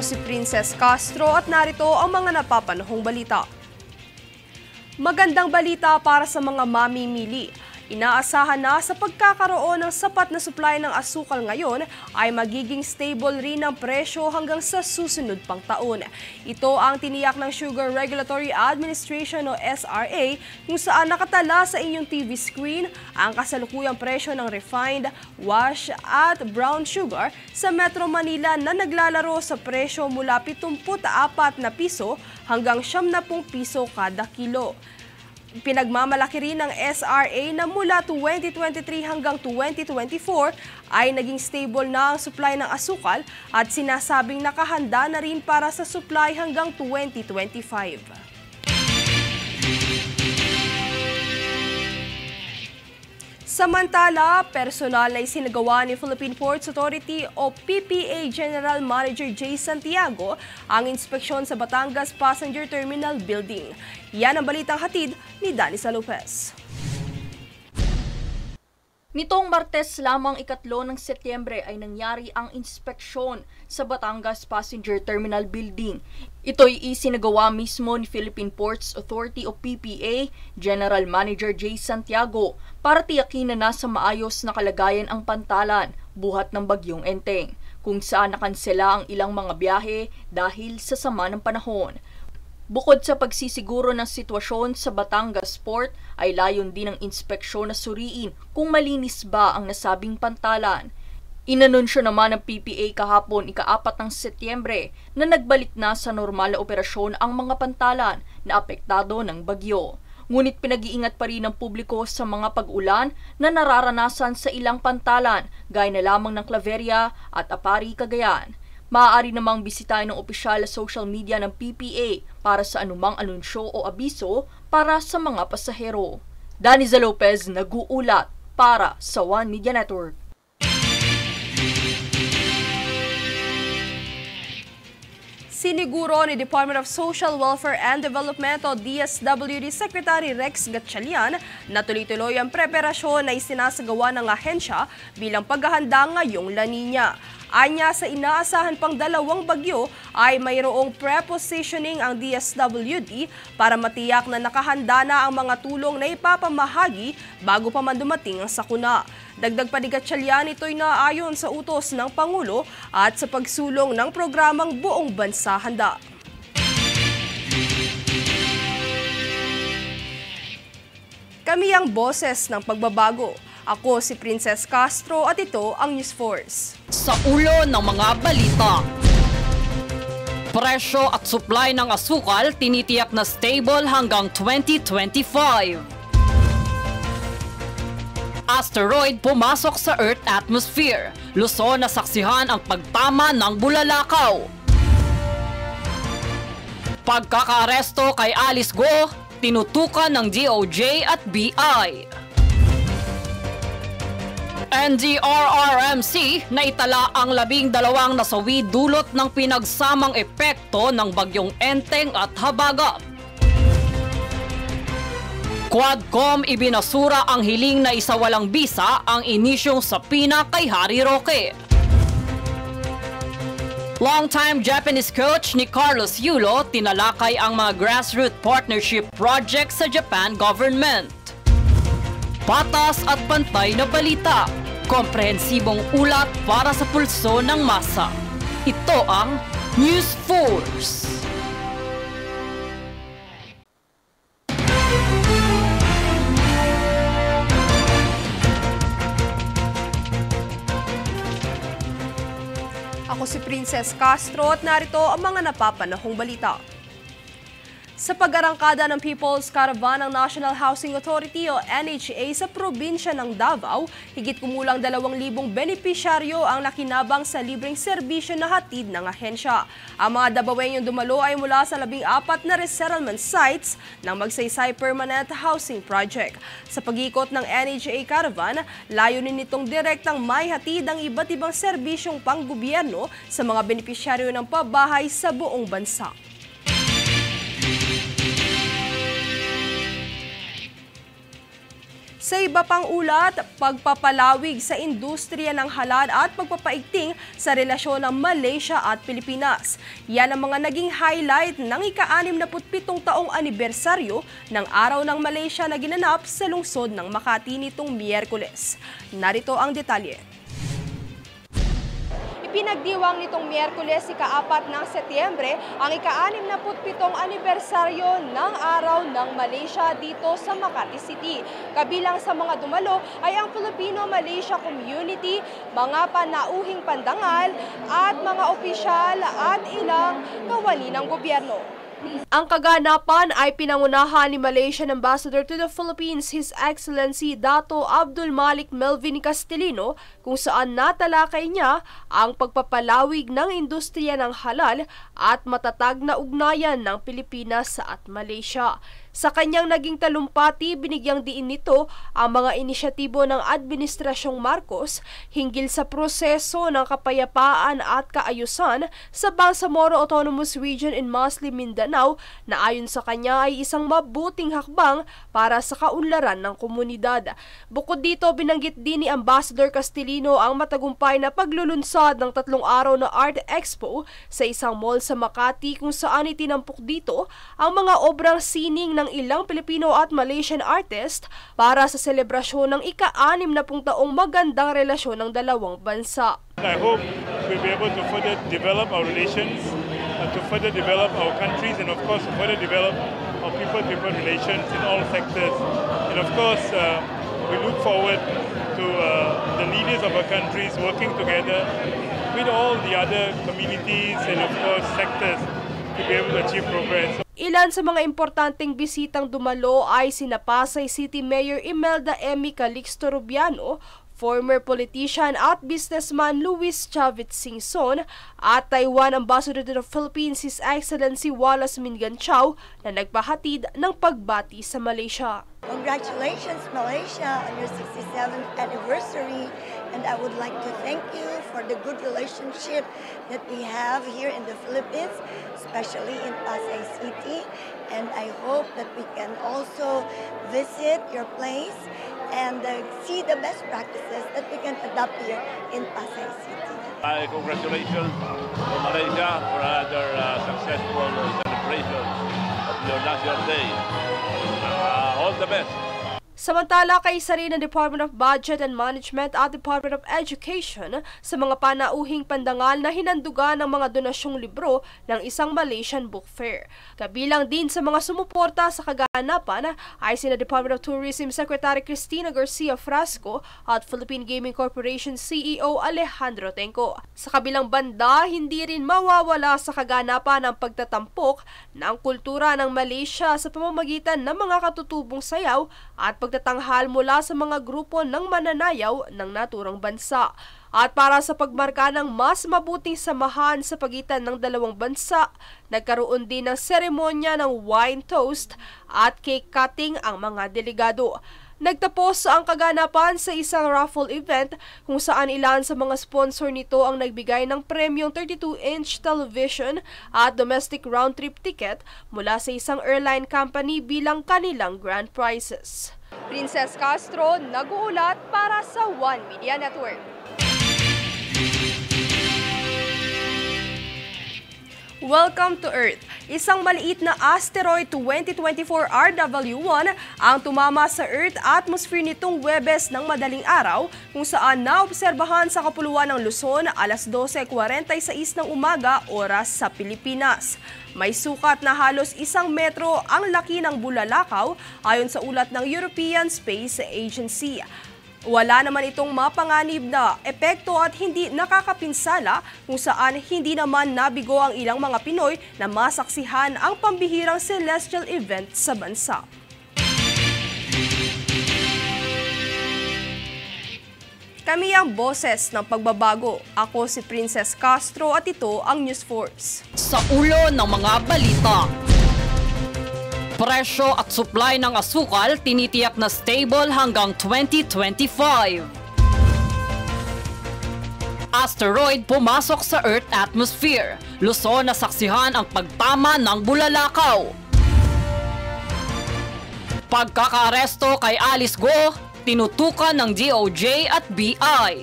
Ako si Princess Castro at narito ang mga napapanahong balita. Magandang balita para sa mga mamimili. Inaasahan na sa pagkakaroon ng sapat na supply ng asukal ngayon ay magiging stable rin ang presyo hanggang sa susunod pang taon. Ito ang tiniyak ng Sugar Regulatory Administration o SRA kung saan nakatala sa inyong TV screen ang kasalukuyang presyo ng refined, wash at brown sugar sa Metro Manila na naglalaro sa presyo mula 74 na piso hanggang 70 piso kada kilo. Pinagmamalaki rin ng SRA na mula 2023 hanggang 2024 ay naging stable na ang supply ng asukal at sinasabing nakahanda na rin para sa supply hanggang 2025. Samantala, personal na isinagawa ni Philippine Ports Authority o PPA General Manager Jay Santiago ang inspeksyon sa Batangas Passenger Terminal Building. Yan ang balitang hatid ni Danisa Lopez. Nitong Martes lamang 3 ng Setyembre ay nangyari ang inspeksyon sa Batangas Passenger Terminal Building. Ito'y isinagawa mismo ni Philippine Ports Authority o PPA General Manager Jay Santiago para tiyakin na nasa maayos na kalagayan ang pantalan buhat ng bagyong Enteng, kung saan nakansela ang ilang mga biyahe dahil sa sama ng panahon. Bukod sa pagsisiguro ng sitwasyon sa Batangas Port, ay layon din ng inspeksyon na suriin kung malinis ba ang nasabing pantalan. Inanunsyo naman ng PPA kahapon 4 ng Setyembre na nagbalik na sa normal na operasyon ang mga pantalan na apektado ng bagyo. Ngunit pinag-iingat pa rin ng publiko sa mga pag-ulan na nararanasan sa ilang pantalan gaya na lamang ng Claveria at Apari, Cagayan. Maaari namang bisitahin ng opisyal na social media ng PPA para sa anumang anunsyo o abiso para sa mga pasahero. Danisa Lopez nag-uulat para sa One Media Network. Siniguro ni Department of Social Welfare and Development o DSWD Secretary Rex Gatchalian na tuloy-tuloy ang preparasyon na isinasagawa ng ahensya bilang paghahanda ngayong La Nina. Anya sa inaasahan pang 2 bagyo ay mayroong prepositioning ang DSWD para matiyak na nakahanda na ang mga tulong na ipapamahagi bago pa man dumating ang sakuna. Dagdag pa ni Gatchalian, ito'y naayon sa utos ng Pangulo at sa pagsulong ng programang Buong Bansa Handa. Kami ang boses ng pagbabago. Ako si Princess Castro at ito ang News Force. Sa ulo ng mga balita. Presyo at supply ng asukal tinitiyak na stable hanggang 2025. Asteroid pumasok sa Earth atmosphere. Luzon nasaksihan ang pagtama ng bulalakaw. Pagkakaaresto kay Alice Go, tinutukan ng DOJ at BI. NDRRMC na itala ang 12 nasawi dulot ng pinagsamang epekto ng bagyong Enteng at Habagat. Quadcom ibinasura ang hiling na isawalang bisa ang inisyong sapina kay Harry Roque. Long-time Japanese coach ni Carlos Yulo tinalakay ang mga grassroots partnership projects sa Japan government. Patas at pantay na balita, komprehensibong ulat para sa pulso ng masa. Ito ang News Force. Ako si Princess Castro at narito ang mga napapanahong balita. Sa pag-arangkada ng People's Caravan ng National Housing Authority o NHA sa probinsya ng Davao, higit kumulang 2,000 benepisyaryo ang nakinabang sa libreng serbisyo na hatid ng ahensya. Ang mga Davaoenyong dumalo ay mula sa 14 na resettlement sites ng Magsaysay Permanent Housing Project. Sa pag-ikot ng NHA Caravan, layunin nitong direktang may hatid ang iba't ibang serbisyong panggobyerno sa mga benepisyaryo ng pabahay sa buong bansa. Sa iba pang ulat, pagpapalawig sa industriya ng halal at pagpapaigting sa relasyon ng Malaysia at Pilipinas. Yan ang mga naging highlight ng ika-67 taong anibersaryo ng Araw ng Malaysia na ginanap sa lungsod ng Makati nitong Miyerkules. Narito ang detalye. Pinagdiwang nitong Miyerkules, ika-4 ng Setyembre, ang ika-67 anibersaryo ng Araw ng Malaysia dito sa Makati City. Kabilang sa mga dumalo ay ang Filipino-Malaysia Community, mga panauhing pandangal at mga opisyal at ilang kawani ng gobyerno. Ang kaganapan ay pinangunahan ni Malaysian Ambassador to the Philippines, His Excellency Dato Abdul Malik Melvin Castellino, kung saan natalakay niya ang pagpapalawig ng industriya ng halal at matatag na ugnayan ng Pilipinas at Malaysia. Sa kanyang naging talumpati, binigyang diin nito ang mga inisyatibo ng Administrasyong Marcos hinggil sa proseso ng kapayapaan at kaayusan sa Bangsamoro Autonomous Region in Muslim Mindanao na ayon sa kanya ay isang mabuting hakbang para sa kaunlaran ng komunidad. Bukod dito, binanggit din ni Ambassador Castellino ang matagumpay na paglulunsad ng 3 araw na Art Expo sa isang mall sa Makati kung saan itinampok dito ang mga obrang sining ng ilang Pilipino at Malaysian artist para sa selebrasyon ng ika-60 taong magandang relasyon ng dalawang bansa. I hope we'll be able to further develop our relations, to further develop our countries, and of course to further develop our people-to-people relations in all sectors. And of course, we look forward to the leaders of our countries working together with all the other communities and of course sectors to be able to achieve progress. Ilan sa mga importanteng bisitang dumalo ay sina Pasay City Mayor Imelda Emmy Calixto Rubiano, former politician at businessman Luis Chavit Singson at Taiwan Ambassador to the Philippines, His Excellency Wallace Minganchao na nagpahatid ng pagbati sa Malaysia. Congratulations Malaysia on your 67th anniversary, and I would like to thank you for the good relationship that we have here in the Philippines, especially in Pasay City, and I hope that we can also visit your place and see the best practices that we can adopt here in Pasay City. Congratulations to Malaysia for another successful celebration of your National Day. All the best. Samantala, kaisa rin ng Department of Budget and Management at Department of Education sa mga panauhing pandangal na hinandugan ng mga donasyong libro ng isang Malaysian book fair. Kabilang din sa mga sumuporta sa kaganapan ay sina Department of Tourism Secretary Cristina Garcia Frasco at Philippine Gaming Corporation CEO Alejandro Tenco. Sa kabilang banda, hindi rin mawawala sa kaganapan ang pagtatampok ng kultura ng Malaysia sa pamamagitan ng mga katutubong sayaw at pagtatanghal mula sa mga grupo ng mananayaw ng naturang bansa. At para sa pagmarka ng mas mabuting samahan sa pagitan ng dalawang bansa, nagkaroon din ng seremonya ng wine toast at cake cutting ang mga delegado. Nagtapos ang kaganapan sa isang raffle event kung saan ilan sa mga sponsor nito ang nagbigay ng premyong 32-inch television at domestic round-trip ticket mula sa isang airline company bilang kanilang grand prizes. Princess Castro, nag-uulat para sa One Media Network. Welcome to Earth. Isang maliit na asteroid 2024 RW1 ang tumama sa Earth atmosphere nitong Huwebes ng madaling araw kung saan naobserbahan sa kapuluan ng Luzon alas 12:46 ng umaga oras sa Pilipinas. May sukat na halos 1 metro ang laki ng bulalakaw ayon sa ulat ng European Space Agency. Wala naman itong mapanganib na epekto at hindi nakakapinsala kung saan hindi naman nabigo ang ilang mga Pinoy na masaksihan ang pambihirang celestial event sa bansa. Kami ang boses ng pagbabago. Ako si Princess Castro at ito ang News Force. Sa ulo ng mga balita. Presyo at supply ng asukal tinitiyak na stable hanggang 2025. Asteroid pumasok sa Earth atmosphere. Luzon nasaksihan ang pagtama ng bulalakaw. Pagkakaaresto kay Alice Go, tinutukan ng DOJ at BI.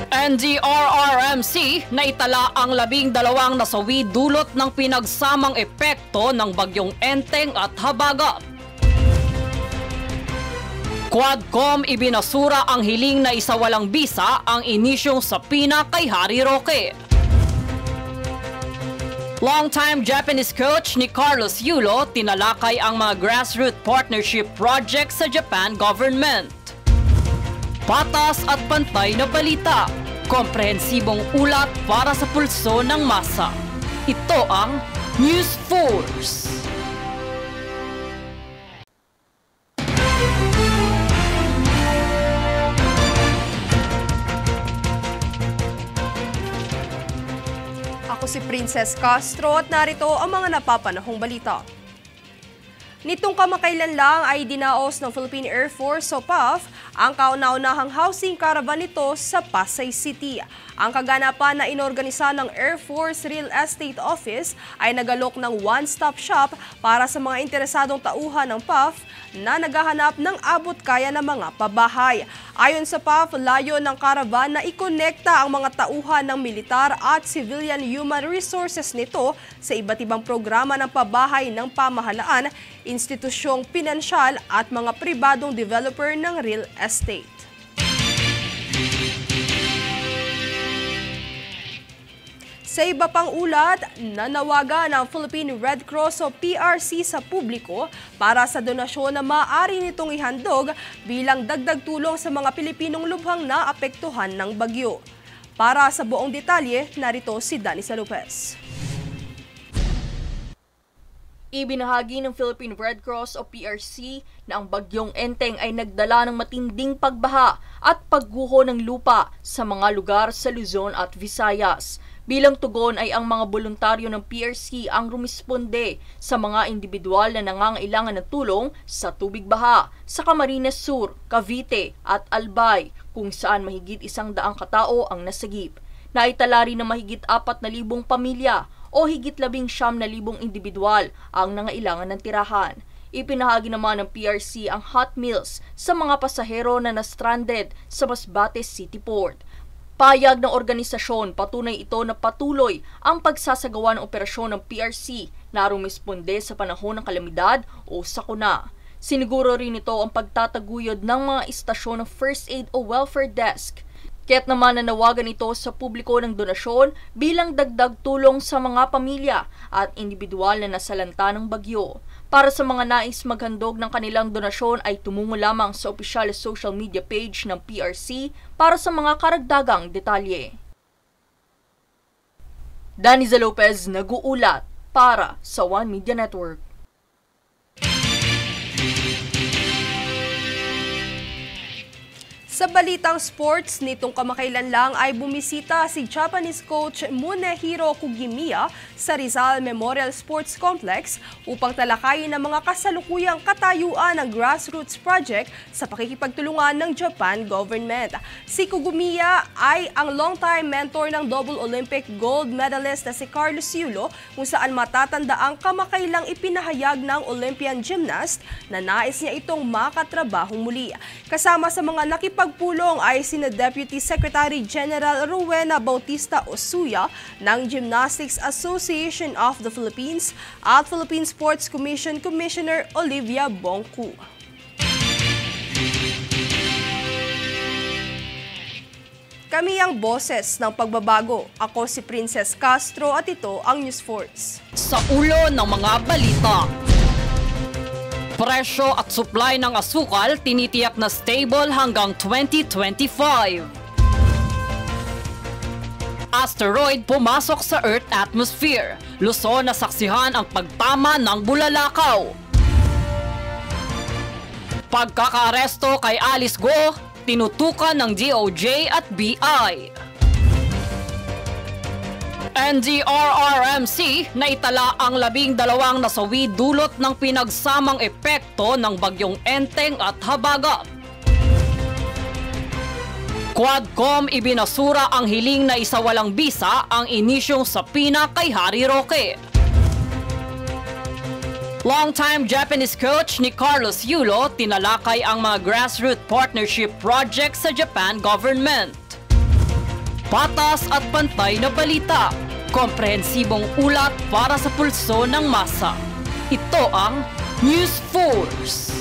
NDRRMC na itala ang 12 nasawi dulot ng pinagsamang epekto ng bagyong Enteng at Habagat. Quadcom ibinasura ang hiling na isawalang bisa ang inisyong sapina kay Harry Roque. Longtime Japanese coach ni Carlos Yulo tinalakay ang mga grassroots partnership projects sa Japan government. Patas at pantay na balita, komprehensibong ulat para sa pulso ng masa. Ito ang News Force. Ako si Princess Castro at narito ang mga napapanahong balita. Nitong kamakailan lang ay dinaos ng Philippine Air Force o PAF ang kauna-unahang housing caravan nito sa Pasay City. Ang kaganapan na inorganisa ng Air Force Real Estate Office ay nagalok ng one-stop shop para sa mga interesadong tauhan ng PAF na naghahanap ng abot-kaya ng mga pabahay. Ayon sa PAF, layo ng caravan na ikonekta ang mga tauhan ng militar at civilian human resources nito sa iba't ibang programa ng pabahay ng pamahalaan, institusyong pinansyal at mga pribadong developer ng real estate. Sa iba pang ulat, nanawagan ng Philippine Red Cross o PRC sa publiko para sa donasyon na maaari nitong ihandog bilang dagdag tulong sa mga Pilipinong lubhang naapektuhan ng bagyo. Para sa buong detalye, narito si Danisa Lopez. Ibinahagi ng Philippine Red Cross o PRC na ang bagyong Enteng ay nagdala ng matinding pagbaha at pagguho ng lupa sa mga lugar sa Luzon at Visayas. Bilang tugon ay ang mga voluntaryo ng PRC ang rumisponde sa mga individual na nangangailangan ng tulong sa tubig baha sa Camarines Sur, Cavite at Albay kung saan mahigit 100 katao ang nasagip. Naitala rin na mahigit 4,000 pamilya o higit 19,000 individual ang nangailangan ng tirahan. Ipinahagi naman ng PRC ang hot meals sa mga pasahero na na-stranded sa Masbate City Port. Payag ng organisasyon, patunay ito na patuloy ang pagsasagawa ng operasyon ng PRC na rumisponde sa panahon ng kalamidad o sakuna. Siniguro rin ito ang pagtataguyod ng mga istasyon ng first aid o welfare desk. Kaya't naman nanawagan ito sa publiko ng donasyon bilang dagdag tulong sa mga pamilya at individual na nasalanta ng bagyo. Para sa mga nais maghandog ng kanilang donasyon ay tumungo lamang sa opisyal social media page ng PRC para sa mga karagdagang detalye. Danisa Lopez nag-uulat para sa One Media Network. Sa balitang sports, nitong kamakailan lang ay bumisita si Japanese coach Munehiro Kugimiya sa Rizal Memorial Sports Complex upang talakayin ang mga kasalukuyang katayuan ng grassroots project sa pakikipagtulungan ng Japan government. Si Kugimiya ay ang long-time mentor ng double Olympic gold medalist na si Carlos Yulo kung saan matatanda ang kamakailang ipinahayag ng Olympian gymnast na nais niya itong makatrabahong muli. Kasama sa mga nakipagpulong ay sina Deputy Secretary General Rowena Bautista Osuya ng Gymnastics Association of the Philippines at Philippine Sports Commission Commissioner Olivia Bongku. Kami ang boses ng pagbabago. Ako si Princess Castro at ito ang News Force. Sa ulo ng mga balita. Presyo at supply ng asukal tinitiyak na stable hanggang 2025. Asteroid pumasok sa Earth atmosphere. Luzon na saksihan ang pagtama ng bulalakaw. Pagkakaaresto kay Alice Go, tinutukan ng DOJ at BI. NDRRMC na itala ang 12 nasawi dulot ng pinagsamang epekto ng bagyong Enteng at Habagat. Quadcom ibinasura ang hiling na isawalang bisa ang inisyong sapina kay Harry Roque. Longtime Japanese coach ni Carlos Yulo tinalakay ang mga grassroots partnership projects sa Japan government. Patas at pantay na balita, komprehensibong ulat para sa pulso ng masa. Ito ang News Force.